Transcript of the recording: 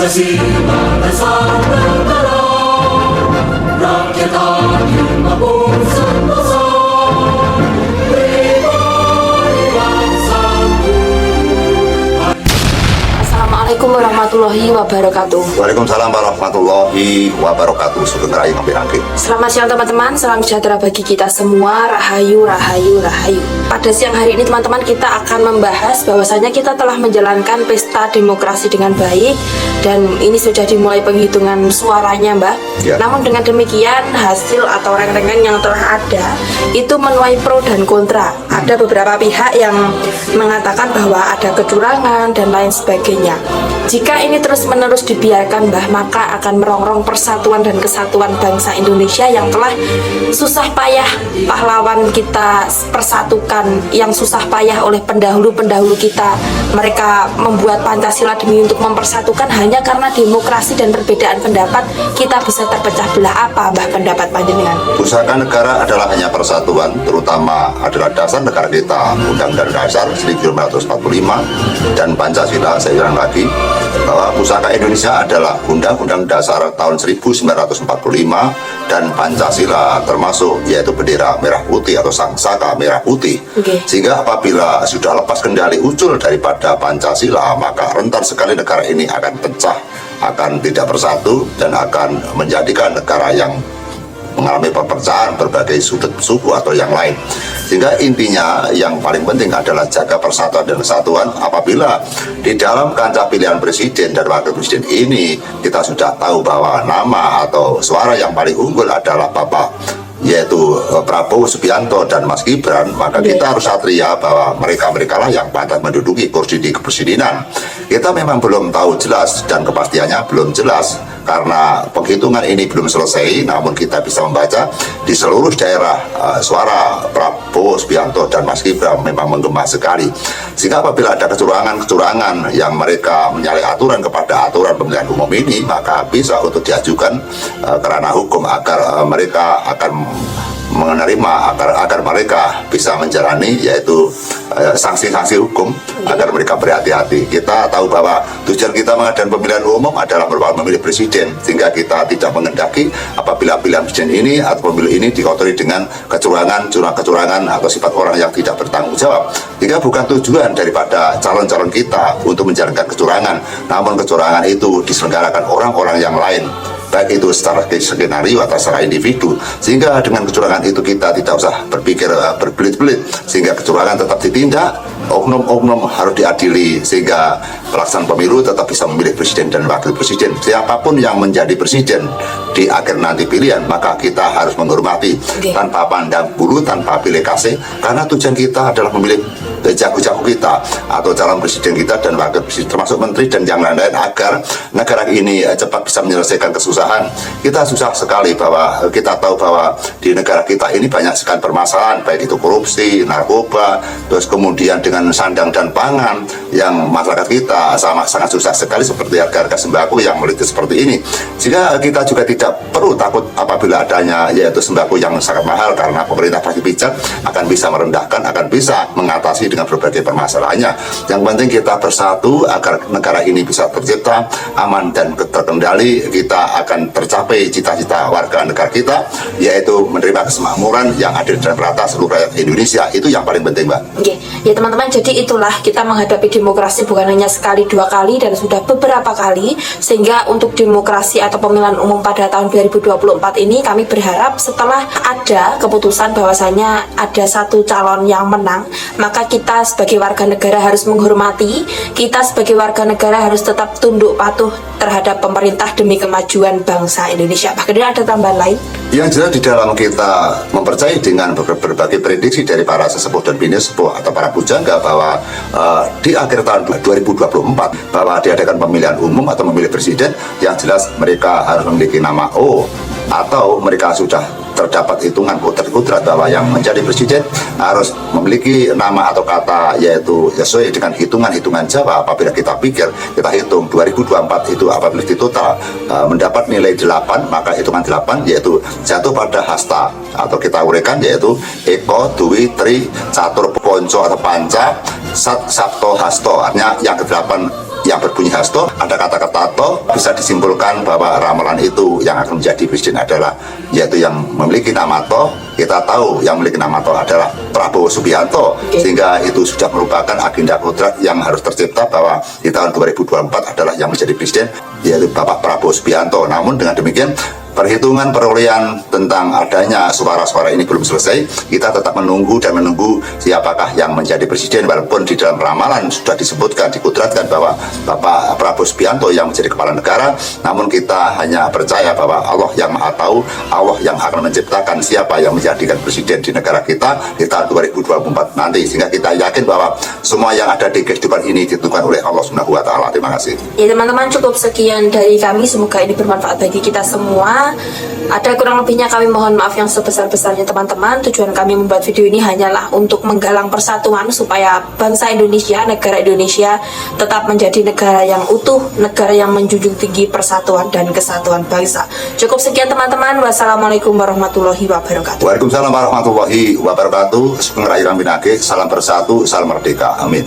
Pancasila dasar negara, rakyat adil makmur sentosa, pribadi bangsaku. Assalamualaikum warahmatullahi wabarakatuh. Waalaikumsalam warahmatullahi wabarakatuh. Sugeng Rayi Ngapirake. Selamat siang teman-teman, salam sejahtera bagi kita semua. Rahayu, rahayu, rahayu. Pada siang hari ini teman-teman, kita akan membahas bahwasanya kita telah menjalankan pesta demokrasi dengan baik. Dan ini sudah dimulai penghitungan suaranya, Mbak. Ya. Namun dengan demikian hasil atau reng-rengan yang telah ada itu menuai pro dan kontra. Ada beberapa pihak yang mengatakan bahwa ada kecurangan dan lain sebagainya. Jika ini terus-menerus dibiarkan, Mbah, maka akan merongrong persatuan dan kesatuan bangsa Indonesia yang telah susah payah pahlawan kita persatukan, yang susah payah oleh pendahulu-pendahulu kita. Mereka membuat Pancasila demi untuk mempersatukan, hanya karena demokrasi dan perbedaan pendapat kita bisa terpecah belah. Apa, Mbah, pendapat panjenengan? Pusaka negara adalah hanya persatuan, terutama adalah dasar negara kita, Undang-Undang Dasar 1945 dan Pancasila. Saya ulang lagi bahwa pusaka Indonesia adalah Undang-Undang Dasar tahun 1945 dan Pancasila, termasuk yaitu bendera merah putih atau sangsaka merah putih. Sehingga apabila sudah lepas kendali ucul daripada Pancasila, maka rentan sekali negara ini akan pecah, akan tidak bersatu, dan akan menjadikan negara yang mengalami perpecahan berbagai sudut suku atau yang lain. Sehingga intinya yang paling penting adalah jaga persatuan dan kesatuan. Apabila di dalam kancah pilihan presiden dan wakil presiden ini kita sudah tahu bahwa nama atau suara yang paling unggul adalah Bapak yaitu Prabowo Subianto dan Mas Gibran, maka kita harus satria bahwa mereka-mereka lah yang pantas menduduki kursi di kepresidenan. Kita memang belum tahu jelas dan kepastiannya belum jelas karena penghitungan ini belum selesai, namun kita bisa membaca di seluruh daerah suara Prabowo Subianto dan Mas Gibran memang menggema sekali. Sehingga apabila ada kecurangan yang mereka menyalahi aturan kepada aturan pemilihan umum ini, maka bisa untuk diajukan kerana hukum agar mereka akan menerima, agar mereka bisa menjalani yaitu sanksi-sanksi hukum agar mereka berhati-hati. Kita tahu bahwa tujuan kita mengadakan pemilihan umum adalah merupakan memilih presiden, sehingga kita tidak mengendaki apabila pilihan presiden ini atau pemilu ini dikotori dengan kecurangan atau sifat orang yang tidak bertanggung jawab. Jika bukan tujuan daripada calon-calon kita untuk menjalankan kecurangan, namun kecurangan itu diselenggarakan orang-orang yang lain, baik itu secara skenario atau secara individu, sehingga dengan kecurangan itu kita tidak usah berpikir berbelit-belit, sehingga kecurangan tetap ditindak, oknum-oknum harus diadili, sehingga pelaksanaan pemilu tetap bisa memilih presiden dan wakil presiden. Siapapun yang menjadi presiden di akhir nanti pilihan, maka kita harus menghormati tanpa pandang bulu, tanpa pilih kasih, karena tujuan kita adalah memilih jago-jago kita atau calon presiden kita dan wakil presiden, termasuk menteri dan yang lain-lain, agar negara ini cepat bisa menyelesaikan kesusahan. Kita susah sekali bahwa kita tahu bahwa di negara kita ini banyak sekali permasalahan, baik itu korupsi, narkoba, terus kemudian dengan sandang dan pangan yang masyarakat kita sangat susah sekali, seperti harga-harga sembako yang meliti seperti ini. Sehingga kita juga tidak perlu takut apabila adanya yaitu sembako yang sangat mahal, karena pemerintah pasti bijak akan bisa merendahkan, akan bisa mengatasi dengan berbagai permasalahannya. Yang penting kita bersatu agar negara ini bisa tercipta aman dan terkendali. Kita akan tercapai cita-cita warga negara kita, yaitu menerima kesemakmuran yang adil dan merata seluruh rakyat Indonesia. Itu yang paling penting, Mbak. Ya teman-teman, jadi itulah kita menghadapi demokrasi bukan hanya sekali dua kali dan sudah beberapa kali. Sehingga untuk demokrasi atau pemilihan umum pada tahun 2024 ini kami berharap setelah ada keputusan bahwasanya ada satu calon yang menang, maka kita sebagai warga negara harus menghormati, kita sebagai warga negara harus tetap tunduk patuh terhadap pemerintah demi kemajuan bangsa Indonesia. Bahkan ada tambahan lain? Yang jelas di dalam kita mempercayai dengan berbagai prediksi dari para sesepuh dan bini sepuh atau para pujangga bahwa di akhir tahun 2024 bahwa diadakan pemilihan umum atau memilih presiden, yang jelas mereka harus memiliki nama O, atau mereka sudah terdapat hitungan kudrat bahwa yang menjadi presiden harus memiliki nama atau kata yaitu sesuai dengan hitungan-hitungan Jawa. Apabila kita pikir, kita hitung 2024 itu apabila di total mendapat nilai 8, maka hitungan 8 yaitu jatuh pada hasta atau kita uraikan yaitu Eko, Dwi, Tri, Catur, Ponco atau Panca, Sat, Sabto, Hasto. Artinya yang ke-8 yang berbunyi hasto, ada kata-kata to, bisa disimpulkan bahwa ramalan itu yang akan menjadi presiden adalah yaitu yang memiliki nama to. Kita tahu yang memiliki nama to adalah Prabowo Subianto, sehingga itu sudah merupakan agenda kodrat yang harus tercipta bahwa di tahun 2024 adalah yang menjadi presiden yaitu Bapak Prabowo Subianto. Namun dengan demikian perhitungan perolehan tentang adanya suara-suara ini belum selesai. Kita tetap menunggu dan menunggu siapakah yang menjadi presiden, walaupun di dalam ramalan sudah disebutkan, dikudratkan bahwa Bapak Prabowo Subianto yang menjadi kepala negara. Namun kita hanya percaya bahwa Allah yang Maha Tahu, Allah yang akan menciptakan siapa yang menjadikan presiden di negara kita di tahun 2024 nanti, sehingga kita yakin bahwa semua yang ada di kehidupan ini ditentukan oleh Allah Subhanahu wa Ta'ala. Terima kasih. Ya teman-teman, cukup sekian dari kami, semoga ini bermanfaat bagi kita semua. Ada kurang lebihnya kami mohon maaf yang sebesar-besarnya teman-teman. Tujuan kami membuat video ini hanyalah untuk menggalang persatuan supaya bangsa Indonesia, negara Indonesia tetap menjadi negara yang utuh, negara yang menjunjung tinggi persatuan dan kesatuan bangsa. Cukup sekian teman-teman. Wassalamualaikum warahmatullahi wabarakatuh. Waalaikumsalam warahmatullahi wabarakatuh. Sugeng Rayi Rampinake, salam bersatu, salam merdeka. Amin.